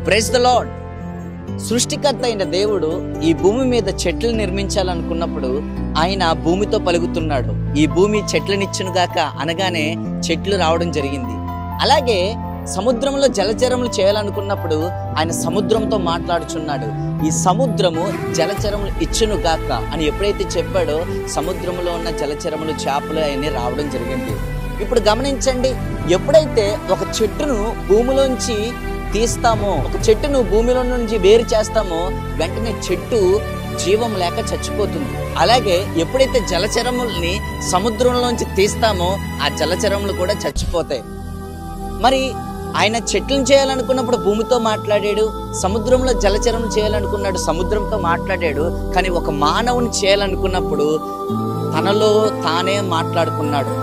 Praise the lord. సృష్టికర్త అయిన దేవుడు ఈ భూమి మీద చెట్లు నిర్మించాలనుకున్నప్పుడు ఆయన భూమితో పలుకుతున్నాడు. ఈ భూమి చెట్లనిచ్చునుగాక అనగానే చెట్లు రావడం జరిగింది. అలాగే సముద్రంలో జలచరములు చేయాలనుకున్నప్పుడు ఆయన సముద్రంతో మాట్లాడుచున్నాడు. ఈ సముద్రము జలచరములు ఇచ్చునుగాక అని ఎప్పుడైతే చెప్పాడో సముద్రంలో ఉన్న జలచరములు, చేపలు అవన్నీ రావడం జరిగింది. ఇప్పుడు గమనించండి, ఎప్పుడైతే ఒక చెట్టును భూమిలోంచి తీస్తామో, ఒక చెట్టును భూమిలో నుంచి వేరు చేస్తామో వెంటనే చెట్టు జీవం లేక చచ్చిపోతుంది. అలాగే ఎప్పుడైతే జలచరముల్ని సముద్రంలోంచి తీస్తామో ఆ జలచరములు కూడా చచ్చిపోతాయి. మరి ఆయన చెట్లను చేయాలనుకున్నప్పుడు భూమితో మాట్లాడాడు, సముద్రంలో జలచరం చేయాలనుకున్నాడు, సముద్రంతో మాట్లాడాడు. కానీ ఒక మానవుని చేయాలనుకున్నప్పుడు తనలో తానే మాట్లాడుకున్నాడు.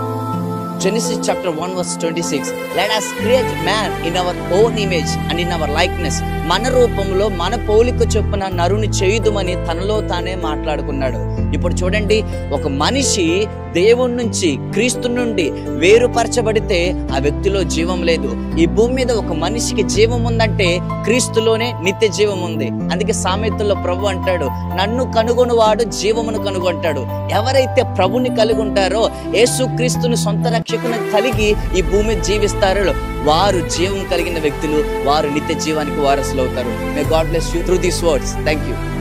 Genesis chapter 1 verse 26, let us create man in our own image and in our likeness. మన రూపంలో మన పోలిక చొప్పున నరుని చేయుదుమని తనలో తానే మాట్లాడుకున్నాడు. ఇప్పుడు చూడండి, ఒక మనిషి దేవుని నుంచి, క్రీస్తు నుండి వేరుపరచబడితే ఆ వ్యక్తిలో జీవం లేదు. ఈ భూమి మీద ఒక మనిషికి జీవం ఉందంటే క్రీస్తులోనే నిత్య జీవం ఉంది. అందుకే సామెతల్లో ప్రభు అంటాడు, నన్ను కనుగొనువాడు జీవమును కనుగొంటాడు. ఎవరైతే ప్రభుని కలిగి ఉంటారో, యేసు క్రీస్తుని సొంత రక్షకుని కలిగి ఈ భూమి జీవిస్తారో వారు జీవం కలిగిన వ్యక్తులు, వారు నిత్య జీవానికి వారసులు అవుతారు. May God bless you through these words. Thank you.